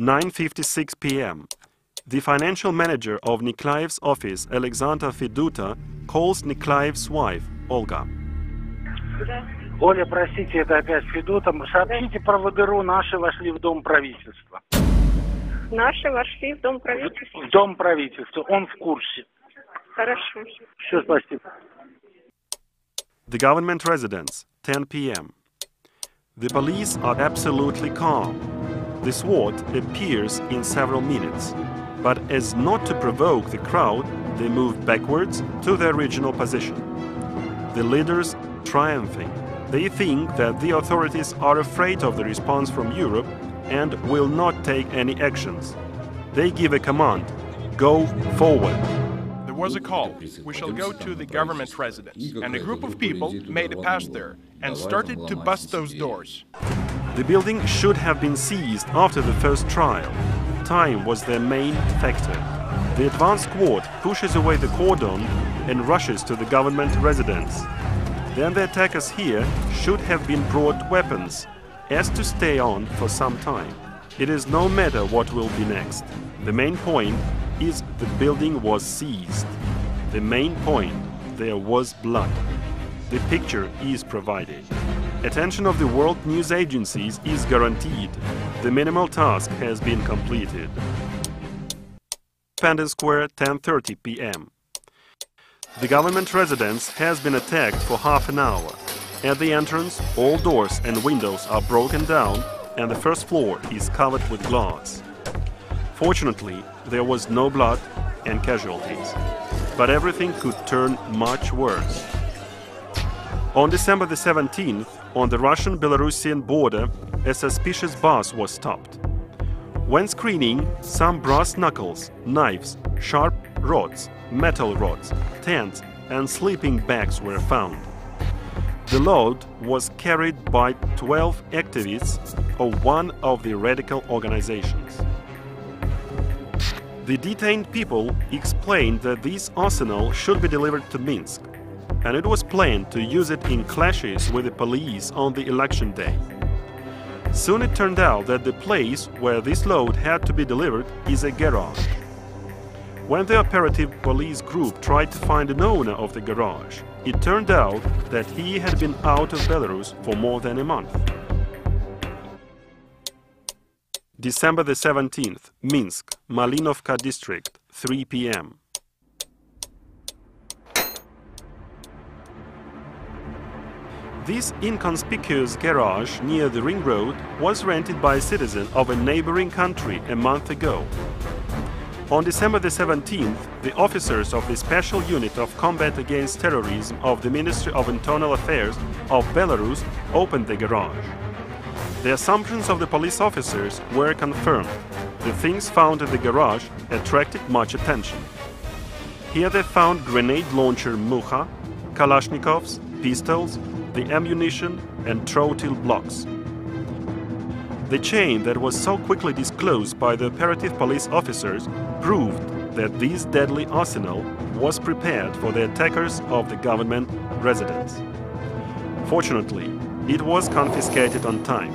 9:56 p.m. The financial manager of Neklyayev's office, Alexander Feduta, calls Neklyayev's wife, Olga. Оля, простите, это опять Федута. Сообщите про ВДРУ, наши вошли в Дом правительства. Наши вошли в Дом правительства? В Дом правительства, он в курсе. Хорошо. Все, спасибо. The government residence, 10 p.m. The police are absolutely calm. The SWAT appears in several minutes, but as not to provoke the crowd, they move backwards to their original position. The leaders triumphing. They think that the authorities are afraid of the response from Europe and will not take any actions. They give a command: go forward. There was a call. We shall go to the government residence. And a group of people made a pass there and started to bust those doors. The building should have been seized after the first trial. Time was their main factor. The advance squad pushes away the cordon and rushes to the government residence. Then the attackers here should have been brought weapons, as to stay on for some time. It is no matter what will be next. The main point is the building was seized. The main point, there was blood. The picture is provided. Attention of the world news agencies is guaranteed. The minimal task has been completed. Independence Square, 10:30 p.m. The government residence has been attacked for half an hour. At the entrance, all doors and windows are broken down and the first floor is covered with glass. Fortunately, there was no blood and casualties, but everything could turn much worse. On December the 17th, on the Russian-Belarusian border, a suspicious bus was stopped. When screening, some brass knuckles, knives, sharp rods, metal rods, tents and sleeping bags were found. The load was carried by 12 activists of one of the radical organizations. The detained people explained that this arsenal should be delivered to Minsk, and it was planned to use it in clashes with the police on the election day. Soon it turned out that the place where this load had to be delivered is a garage. When the operative police group tried to find an owner of the garage, it turned out that he had been out of Belarus for more than a month. December the 17th, Minsk, Malinovka district, 3 p.m. This inconspicuous garage near the ring road was rented by a citizen of a neighboring country a month ago. On December the 17th, the officers of the Special Unit of Combat Against Terrorism of the Ministry of Internal Affairs of Belarus opened the garage. The assumptions of the police officers were confirmed. The things found in the garage attracted much attention. Here they found grenade launcher Mucha, Kalashnikovs, pistols, the ammunition and trotyl blocks. The chain that was so quickly disclosed by the operative police officers proved that this deadly arsenal was prepared for the attackers of the government residence. Fortunately, it was confiscated on time.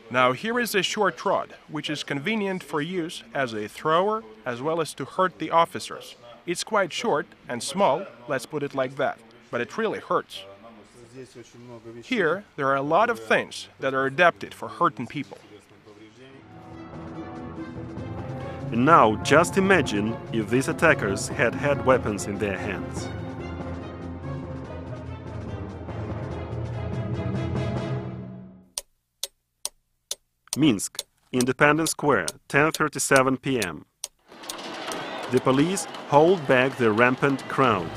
Now here is a short rod, which is convenient for use as a thrower as well as to hurt the officers. It's quite short and small, let's put it like that, but it really hurts. Here, there are a lot of things that are adapted for hurting people. And now, just imagine if these attackers had had weapons in their hands. Minsk, Independence Square, 10:37 p.m. The police hold back the rampant crowd.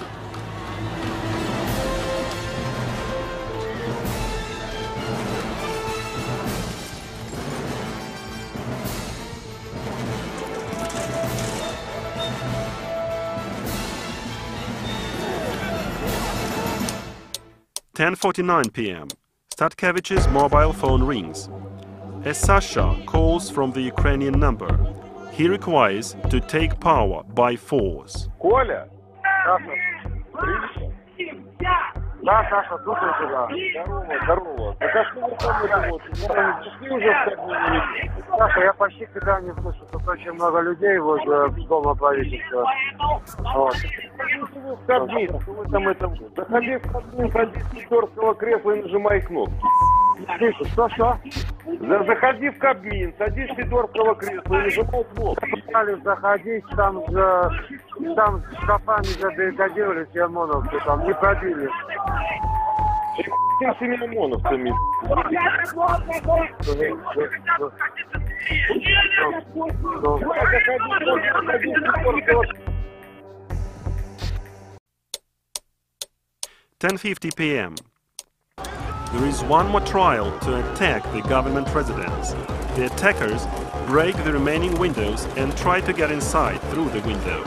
(10:49 p.m.) Statkevich's mobile phone rings. A Sasha calls from the Ukrainian number. He requires to take power by force. Коля? Да, Саша, слушаю тебя. Здорово. Так а что вы там пришли уже в Кабмин? Саша, я почти тебя не слышу. Тут очень много людей возле дома правительства. Вот. В Кабмин, что вы там это... Заходи в Кабмин, садись с актерского кресла и нажимай кнопки. Слышу, что? Заходи в Кабмин, садись с актерского кресла и нажимай кнопки. Стали заходить, там с шкафами забаррикадировались и ОМОНовцы там не пробили. С теми ОМОНовцами. 10:50 p.m. There is one more trial to attack the government residence. The attackers break the remaining windows and try to get inside through the window.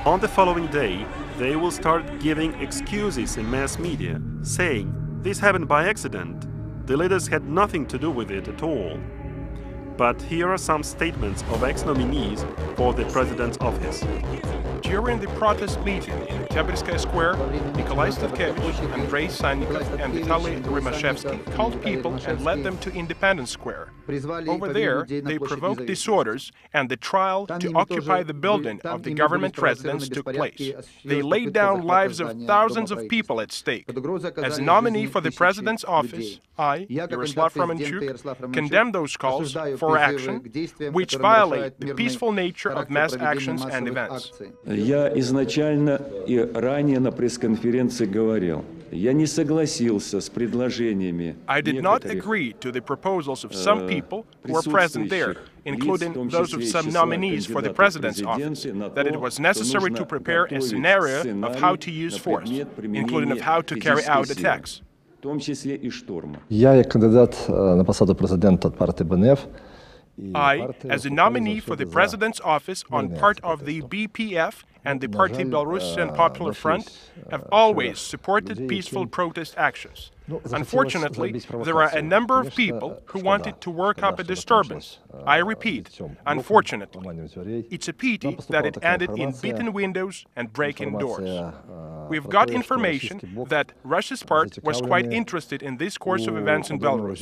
On the following day, they will start giving excuses in mass media, saying this happened by accident. The leaders had nothing to do with it at all. But here are some statements of ex-nominees for the president's office. During the protest meeting in Oktober-Platz Square, Statkevich, Andrei Sannikov and Vitaly Rymashevsky called people and led them to Independence Square. Over there, they provoked disorders, and the trial to occupy the building of the government residence took place. They laid down lives of thousands of people at stake. As a nominee for the president's office, I, Yaroslav Romanchuk, condemn those calls for action which violate the peaceful nature of mass actions and events. Я изначально и ранее на пресс-конференции говорил, я не согласился с предложениями. I did not agree to the proposals of some people who were present there, including those of some nominees for the president's office, that it was necessary to prepare a scenario of how to use force, including of how to carry out attacks. Я як кандидат на посаду президента від партії БНФ. I, as a nominee for the president's office on part of the BPF and the Party Belarusian Popular Front, have always supported peaceful protest actions. Unfortunately, there are a number of people who wanted to work up a disturbance. I repeat, unfortunately. It's a pity that it ended in beaten windows and breaking doors. We've got information that Russia's part was quite interested in this course of events in Belarus.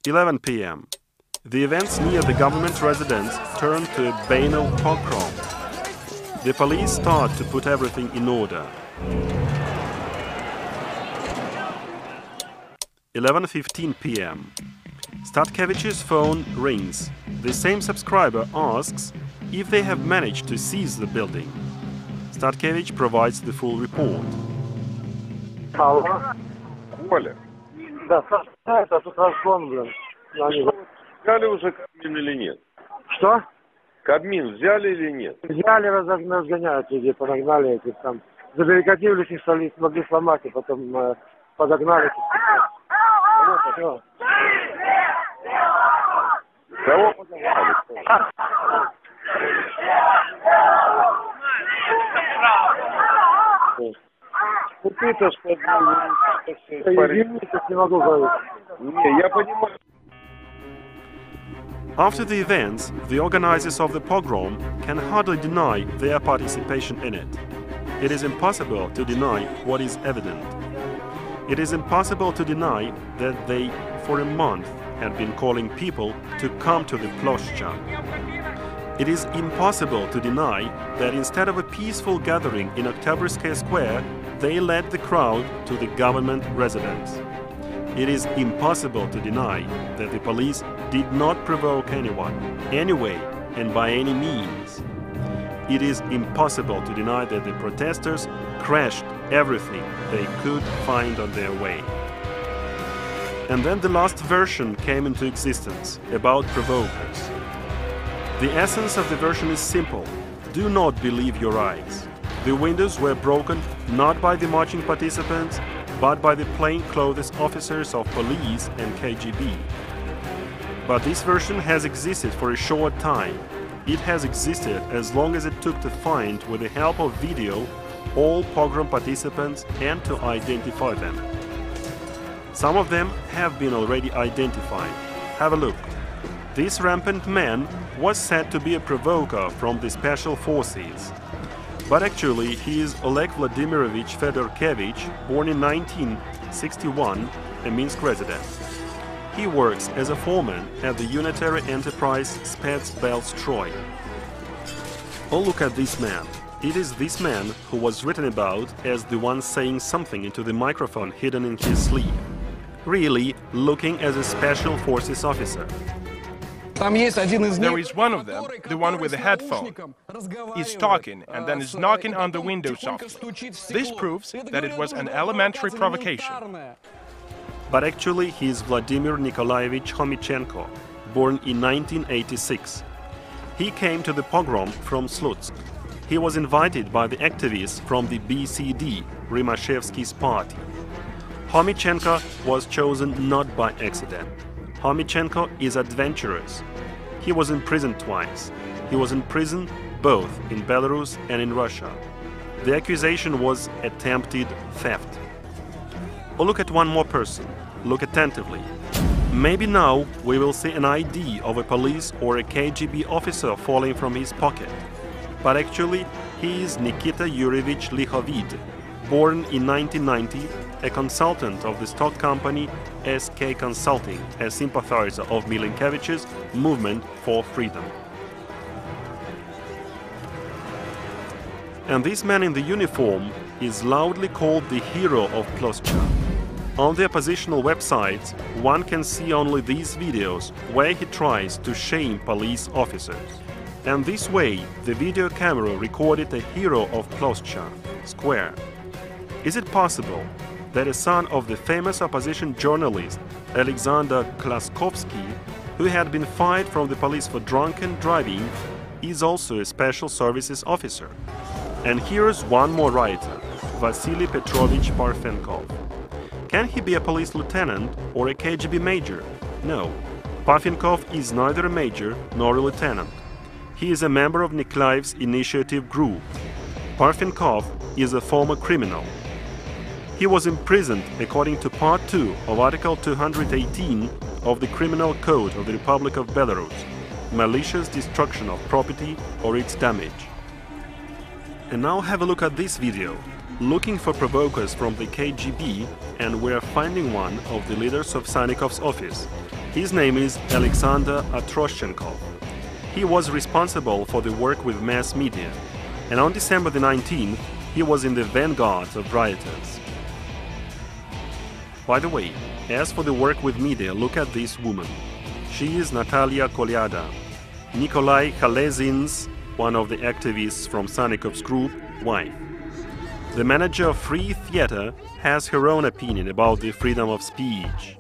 11 p.m. The events near the government residence turn to a banal pogrom. The police start to put everything in order. 11:15 p.m. Statkevich's phone rings. The same subscriber asks if they have managed to seize the building. Statkevich provides the full report. Алло. Коля, Да, Саша, это тут разгон, блин. взяли уже Кабмин или нет? Что? Кабмин взяли или нет? Взяли, разгоняют людей, подогнали этих там. Забаррикадировались, не смогли сломать, и потом подогнали. Все. Кого подогнали? Ты-то что, Извините, не могу говорить. Не, я понимаю. After the events, the organizers of the pogrom can hardly deny their participation in it. It is impossible to deny what is evident. It is impossible to deny that they, for a month, had been calling people to come to the Ploshcha. It is impossible to deny that instead of a peaceful gathering in Oktober-Platz Square, they led the crowd to the government residence. It is impossible to deny that the police did not provoke anyone, anyway, and by any means. It is impossible to deny that the protesters crashed everything they could find on their way. And then the last version came into existence, about provokers. The essence of the version is simple. Do not believe your eyes. The windows were broken not by the marching participants, but by the plainclothes officers of police and KGB. But this version has existed for a short time. It has existed as long as it took to find, with the help of video, all pogrom participants and to identify them. Some of them have been already identified. Have a look. This rampant man was said to be a provoker from the special forces. But actually he is Oleg Vladimirovich Statkevich, born in 1961, a Minsk resident. He works as a foreman at the unitary enterprise Spetsbelstroy. Oh, look at this man. It is this man who was written about as the one saying something into the microphone hidden in his sleeve, really looking as a special forces officer. There is one of them, the one with the headphone. He's talking and then is knocking on the window softly. This proves that it was an elementary provocation. But actually he is Vladimir Nikolaevich Khomichenko, born in 1986. He came to the pogrom from Slutsk. He was invited by the activists from the BCD, Rymashevsky's party. Khomichenko was chosen not by accident. Khomichenko is adventurous. He was imprisoned twice. He was in prison both in Belarus and in Russia. The accusation was attempted theft. Oh, look at one more person. Look attentively. Maybe now we will see an ID of a police or a KGB officer falling from his pocket. But actually, he is Nikita Yurievich Likhovid, born in 1990, a consultant of the stock company SK Consulting, a sympathizer of Milinkevich's movement for freedom. And this man in the uniform is loudly called the hero of Ploshcha. On the oppositional websites, one can see only these videos where he tries to shame police officers. And this way, the video camera recorded a hero of Ploshcha Square. Is it possible that a son of the famous opposition journalist Alexander Klaskovsky, who had been fired from the police for drunken driving, is also a special services officer? And here's one more writer, Vasily Petrovich Parfenkov. Can he be a police lieutenant or a KGB major? No. Parfenkov is neither a major nor a lieutenant. He is a member of Neklyayev's initiative group. Parfenkov is a former criminal. He was imprisoned according to Part 2 of Article 218 of the Criminal Code of the Republic of Belarus, malicious destruction of property or its damage. And now have a look at this video. Looking for provokers from the KGB, and we're finding one of the leaders of Sannikov's office. His name is Alexander Atroshenkov. He was responsible for the work with mass media, and on December the 19th, he was in the vanguard of rioters. By the way, as for the work with media, look at this woman. She is Natalia Kolyada, Nikolai Khalezin's, one of the activists from Sannikov's group, wife. The manager of Free Theater has her own opinion about the freedom of speech.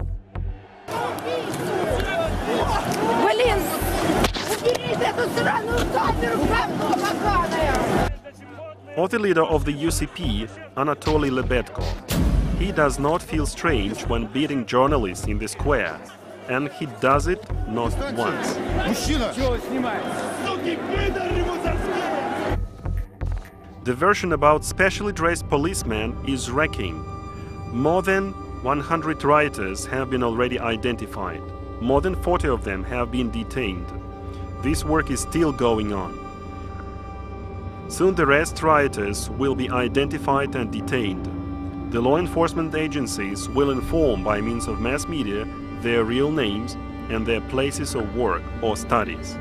Or the leader of the UCP, Anatoly Lebedko. He does not feel strange when beating journalists in the square, and he does it not once. The version about specially dressed policemen is wrecking. More than 100 rioters have been already identified. More than 40 of them have been detained. This work is still going on. Soon the rest rioters will be identified and detained. The law enforcement agencies will inform by means of mass media their real names and their places of work or studies.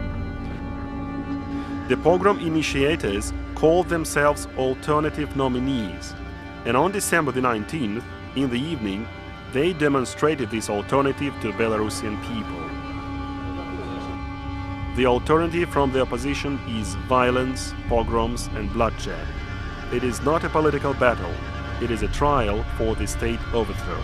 The pogrom initiators called themselves alternative nominees, and on December the 19th, in the evening, they demonstrated this alternative to Belarusian people. The alternative from the opposition is violence, pogroms and bloodshed. It is not a political battle, it is a trial for the state overthrow.